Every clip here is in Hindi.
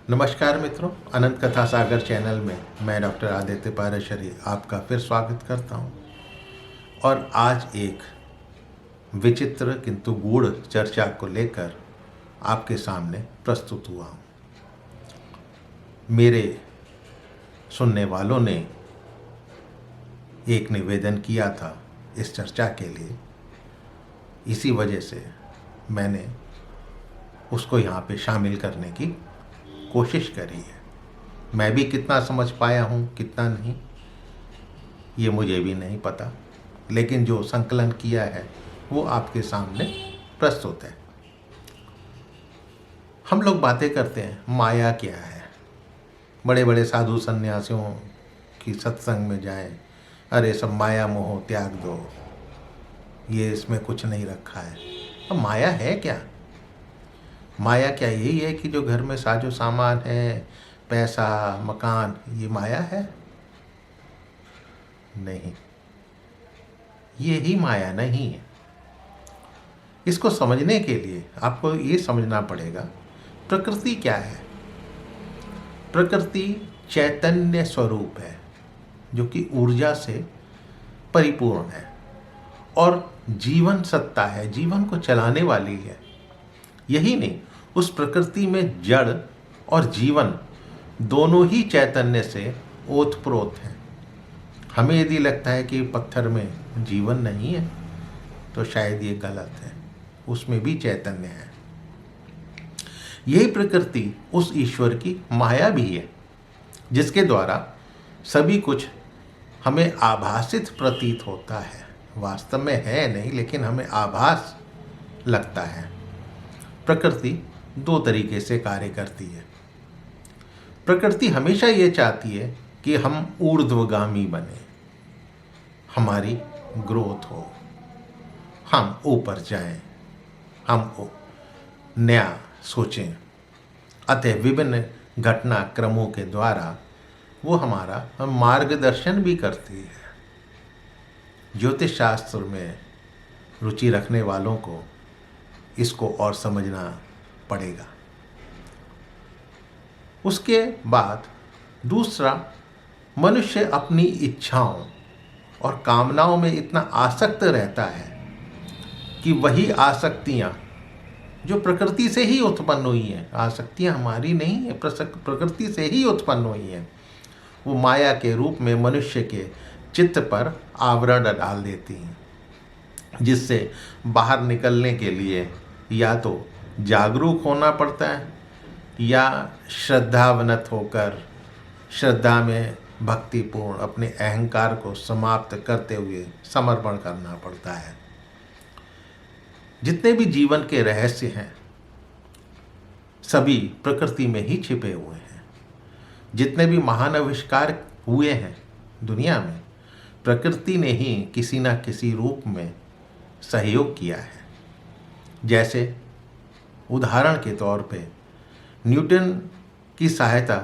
नमस्कार मित्रों, अनंत कथा सागर चैनल में मैं डॉक्टर आदित्य पाराशरी आपका फिर स्वागत करता हूं। और आज एक विचित्र किंतु गूढ़ चर्चा को लेकर आपके सामने प्रस्तुत हुआ हूं। मेरे सुनने वालों ने एक निवेदन किया था इस चर्चा के लिए, इसी वजह से मैंने उसको यहाँ पे शामिल करने की कोशिश करी है। मैं भी कितना समझ पाया हूँ कितना नहीं ये मुझे भी नहीं पता, लेकिन जो संकलन किया है वो आपके सामने प्रस्तुत है। हम लोग बातें करते हैं माया क्या है, बड़े बड़े साधु सन्यासियों की सत्संग में जाएं, अरे सब माया मोह त्याग दो, ये इसमें कुछ नहीं रखा है। अब माया है क्या? माया क्या यही है कि जो घर में साजो सामान है, पैसा, मकान, ये माया है? नहीं, ये ही माया नहीं है। इसको समझने के लिए आपको ये समझना पड़ेगा प्रकृति क्या है। प्रकृति चैतन्य स्वरूप है जो कि ऊर्जा से परिपूर्ण है और जीवन सत्ता है, जीवन को चलाने वाली है। यही नहीं, उस प्रकृति में जड़ और जीवन दोनों ही चैतन्य से ओतप्रोत हैं। हमें यदि लगता है कि पत्थर में जीवन नहीं है तो शायद ये गलत है, उसमें भी चैतन्य है। यही प्रकृति उस ईश्वर की माया भी है जिसके द्वारा सभी कुछ हमें आभासित प्रतीत होता है। वास्तव में है नहीं, लेकिन हमें आभास लगता है। प्रकृति दो तरीके से कार्य करती है। प्रकृति हमेशा ये चाहती है कि हम ऊर्ध्वगामी बने, हमारी ग्रोथ हो, हम ऊपर जाएं, हम नया सोचें। अतः विभिन्न घटनाक्रमों के द्वारा वो हमारा मार्गदर्शन भी करती है। ज्योतिष शास्त्र में रुचि रखने वालों को इसको और समझना पड़ेगा। उसके बाद दूसरा, मनुष्य अपनी इच्छाओं और कामनाओं में इतना आसक्त रहता है कि वही आसक्तियां जो प्रकृति से ही उत्पन्न हुई हैं, आसक्तियां हमारी नहीं है, प्रकृति से ही उत्पन्न हुई हैं, वो माया के रूप में मनुष्य के चित्त पर आवरण डाल देती हैं, जिससे बाहर निकलने के लिए या तो जागरूक होना पड़ता है या श्रद्धावनत होकर श्रद्धा में भक्तिपूर्ण अपने अहंकार को समाप्त करते हुए समर्पण करना पड़ता है। जितने भी जीवन के रहस्य हैं सभी प्रकृति में ही छिपे हुए हैं। जितने भी महान आविष्कार हुए हैं दुनिया में, प्रकृति ने ही किसी न किसी रूप में सहयोग किया है। जैसे उदाहरण के तौर पे न्यूटन की सहायता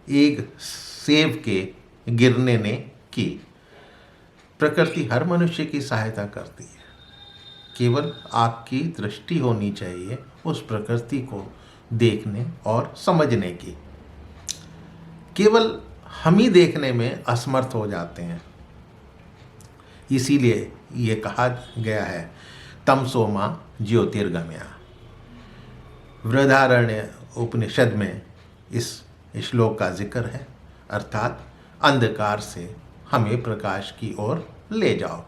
एक सेब के गिरने ने की। प्रकृति हर मनुष्य की सहायता करती है, केवल आपकी दृष्टि होनी चाहिए उस प्रकृति को देखने और समझने की। केवल हम ही देखने में असमर्थ हो जाते हैं। इसीलिए ये कहा गया है तमसो मां ज्योतिर्गमया। बृहदारण्य उपनिषद में इस श्लोक का जिक्र है, अर्थात अंधकार से हमें प्रकाश की ओर ले जाओ।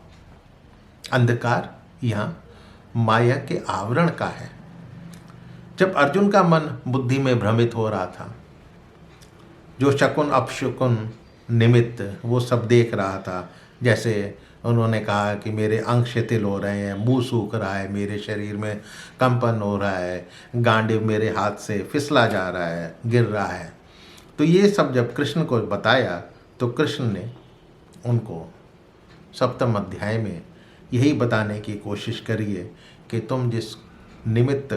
अंधकार यहाँ माया के आवरण का है। जब अर्जुन का मन बुद्धि में भ्रमित हो रहा था, जो शकुन अपशकुन निमित्त वो सब देख रहा था, जैसे उन्होंने कहा कि मेरे अंग शिथिल हो रहे हैं, मुंह सूख रहा है, मेरे शरीर में कंपन हो रहा है, गांडीव मेरे हाथ से फिसला जा रहा है, गिर रहा है, तो ये सब जब कृष्ण को बताया तो कृष्ण ने उनको सप्तम अध्याय में यही बताने की कोशिश करी है कि तुम जिस निमित्त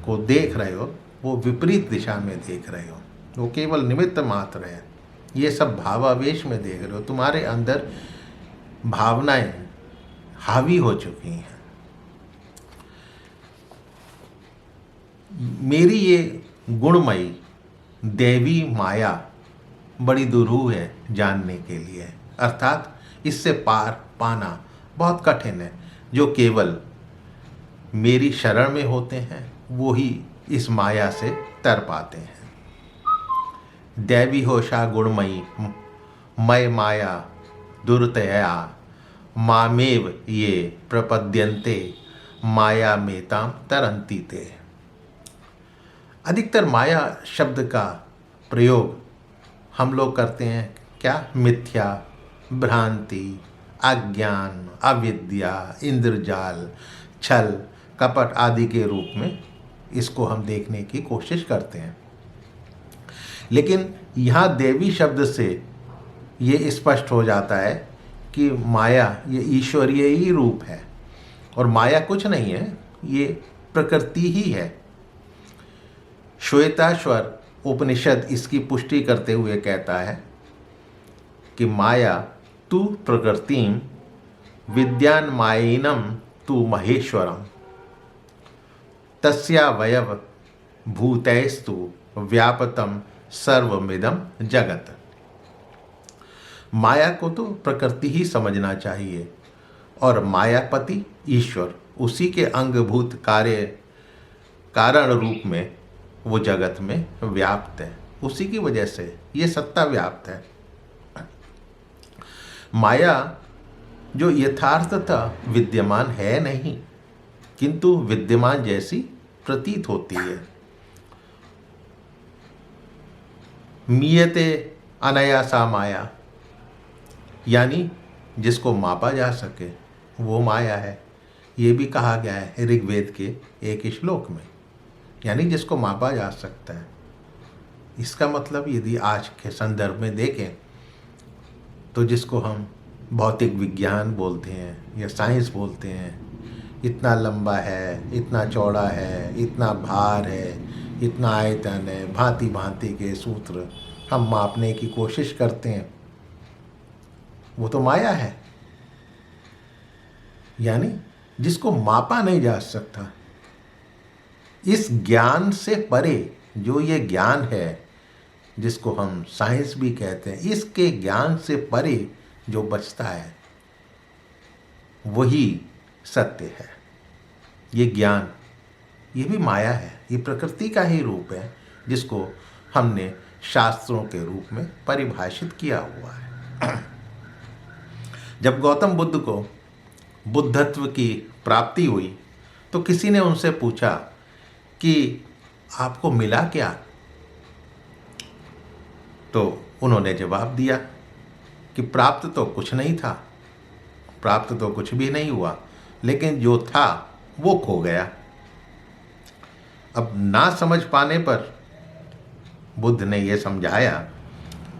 को देख रहे हो वो विपरीत दिशा में देख रहे हो, वो केवल निमित्त मात्र है। ये सब भावावेश में देख रहे हो, तुम्हारे अंदर भावनाएं हावी हो चुकी हैं। मेरी ये गुणमयी देवी माया बड़ी दुरूह है जानने के लिए, अर्थात इससे पार पाना बहुत कठिन है। जो केवल मेरी शरण में होते हैं वो ही इस माया से तर पाते हैं। दैवी होशा गुणमयी मय माया दुर्तया मामेव ये प्रपद्यन्ते माया मेताम तरंती ते। अधिकतर माया शब्द का प्रयोग हम लोग करते हैं क्या? मिथ्या, भ्रांति, अज्ञान, अविद्या, इंद्रजाल, छल, कपट आदि के रूप में इसको हम देखने की कोशिश करते हैं। लेकिन यहाँ देवी शब्द से ये स्पष्ट हो जाता है कि माया ये ईश्वरीय ही रूप है और माया कुछ नहीं है, ये प्रकृति ही है। श्वेताश्वर उपनिषद इसकी पुष्टि करते हुए कहता है कि माया तु प्रकृतिम विद्यान मायिनम तु महेश्वरम तस्या वयव भूतैस्तु व्यापतम सर्वमिदम जगत। माया को तो प्रकृति ही समझना चाहिए और मायापति ईश्वर उसी के अंगभूत कारण रूप में वो जगत में व्याप्त है। उसी की वजह से ये सत्ता व्याप्त है। माया जो यथार्थतः विद्यमान है नहीं, किंतु विद्यमान जैसी प्रतीत होती है। मीयते अनया सा माया, यानी जिसको मापा जा सके वो माया है। ये भी कहा गया है ऋग्वेद के एक श्लोक में, यानी जिसको मापा जा सकता है। इसका मतलब यदि आज के संदर्भ में देखें तो जिसको हम भौतिक विज्ञान बोलते हैं या साइंस बोलते हैं, इतना लंबा है, इतना चौड़ा है, इतना भार है, इतना आयतन है, भांति भांति के सूत्र हम मापने की कोशिश करते हैं, वो तो माया है। यानी जिसको मापा नहीं जा सकता। इस ज्ञान से परे जो ये ज्ञान है, जिसको हम साइंस भी कहते हैं, इसके ज्ञान से परे जो बचता है वही सत्य है। ये ज्ञान, ये भी माया है, ये प्रकृति का ही रूप है, जिसको हमने शास्त्रों के रूप में परिभाषित किया हुआ है। जब गौतम बुद्ध को बुद्धत्व की प्राप्ति हुई तो किसी ने उनसे पूछा कि आपको मिला क्या? तो उन्होंने जवाब दिया कि प्राप्त तो कुछ नहीं था, प्राप्त तो कुछ भी नहीं हुआ, लेकिन जो था वो खो गया। अब ना समझ पाने पर बुद्ध ने यह समझाया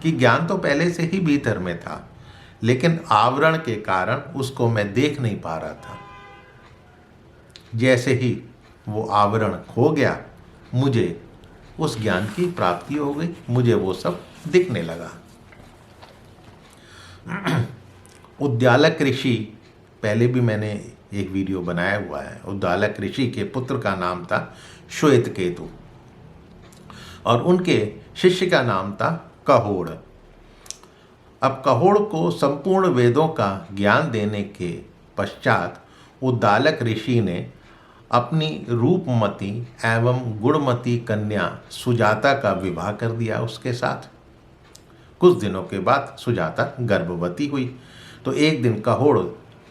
कि ज्ञान तो पहले से ही भीतर में था, लेकिन आवरण के कारण उसको मैं देख नहीं पा रहा था। जैसे ही वो आवरण खो गया, मुझे उस ज्ञान की प्राप्ति हो गई, मुझे वो सब दिखने लगा। उद्दालक ऋषि, पहले भी मैंने एक वीडियो बनाया हुआ है। उद्दालक ऋषि के पुत्र का नाम था श्वेतकेतु और उनके शिष्य का नाम था कहोड़। अब कहोड़ को संपूर्ण वेदों का ज्ञान देने के पश्चात उद्दालक ऋषि ने अपनी रूपमती एवं गुणमती कन्या सुजाता का विवाह कर दिया उसके साथ। कुछ दिनों के बाद सुजाता गर्भवती हुई तो एक दिन कहोड़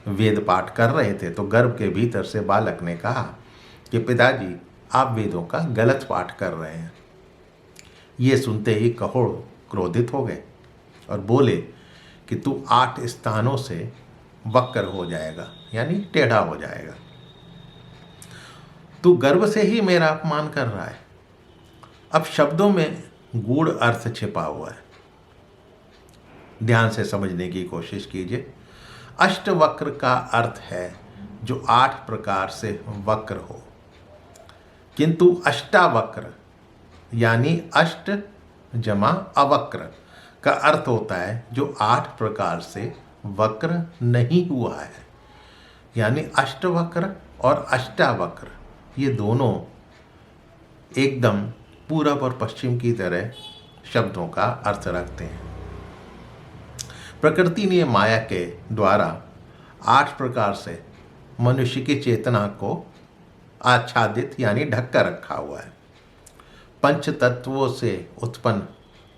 वेद पाठ कर रहे थे तो गर्भ के भीतर से बालक ने कहा कि पिताजी, आप वेदों का गलत पाठ कर रहे हैं। ये सुनते ही कहोड़ क्रोधित हो गए और बोले कि तू 8 स्थानों से वक्र हो जाएगा, यानी टेढ़ा हो जाएगा। तू गर्भ से ही मेरा अपमान कर रहा है। अब शब्दों में गूढ़ अर्थ छिपा हुआ है, ध्यान से समझने की कोशिश कीजिए। अष्टवक्र का अर्थ है जो 8 प्रकार से वक्र हो, किंतु अष्टावक्र यानी अष्ट जमा अवक्र का अर्थ होता है जो 8 प्रकार से वक्र नहीं हुआ है। यानी अष्टवक्र और अष्टावक्र ये दोनों एकदम पूरब और पश्चिम की तरह शब्दों का अर्थ रखते हैं। प्रकृति ने माया के द्वारा 8 प्रकार से मनुष्य की चेतना को आच्छादित यानी ढक कर रखा हुआ है। पंच तत्वों से उत्पन्न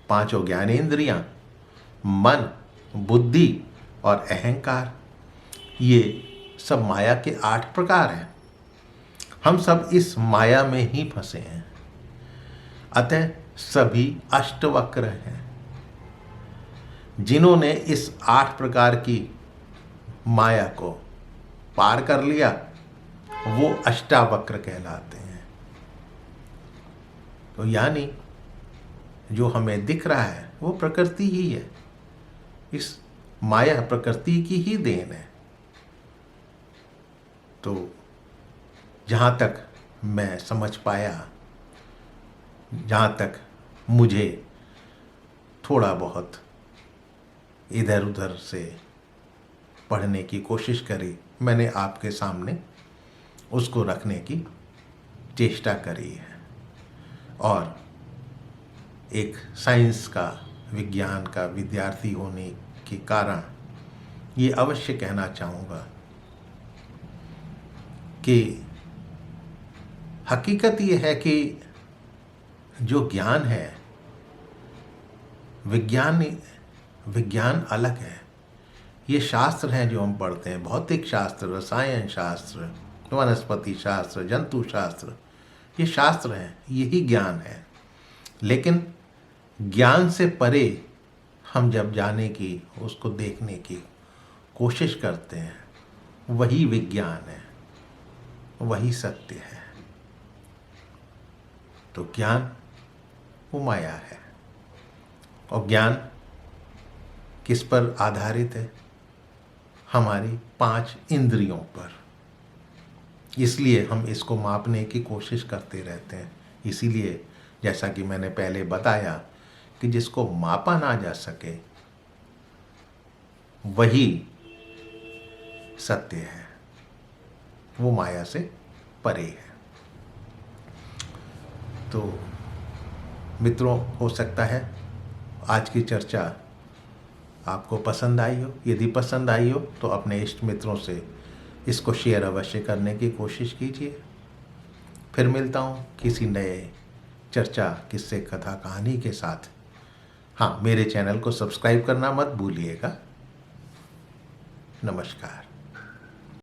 5 ज्ञानेंद्रियां, मन, बुद्धि और अहंकार, ये सब माया के 8 प्रकार हैं। हम सब इस माया में ही फंसे हैं। अतः सभी अष्टवक्र हैं। जिन्होंने इस 8 प्रकार की माया को पार कर लिया वो अष्टावक्र कहलाते हैं। तो यानी जो हमें दिख रहा है वो प्रकृति ही है। इस माया प्रकृति की ही देन है। तो जहाँ तक मैं समझ पाया, जहाँ तक मुझे थोड़ा बहुत इधर उधर से पढ़ने की कोशिश करी, मैंने आपके सामने उसको रखने की चेष्टा करी है। और एक साइंस का, विज्ञान का विद्यार्थी होने के कारण ये अवश्य कहना चाहूँगा कि हकीकत ये है कि जो ज्ञान है, विज्ञान अलग है। ये शास्त्र हैं जो हम पढ़ते हैं, भौतिक शास्त्र, रसायन शास्त्र, वनस्पति शास्त्र, जंतु शास्त्र, ये शास्त्र हैं, यही ज्ञान है। लेकिन ज्ञान से परे हम जब जाने की, उसको देखने की कोशिश करते हैं, वही विज्ञान है, वही सत्य है। तो ज्ञान वो माया है। और ज्ञान किस पर आधारित है? हमारी 5 इंद्रियों पर। इसलिए हम इसको मापने की कोशिश करते रहते हैं। इसीलिए जैसा कि मैंने पहले बताया कि जिसको मापा ना जा सके वही सत्य है, वो माया से परे है। तो मित्रों, हो सकता है आज की चर्चा आपको पसंद आई हो। यदि पसंद आई हो तो अपने इष्ट मित्रों से इसको शेयर अवश्य करने की कोशिश कीजिए। फिर मिलता हूँ किसी नए चर्चा, किस्से, कथा, कहानी के साथ। हाँ, मेरे चैनल को सब्सक्राइब करना मत भूलिएगा। नमस्कार।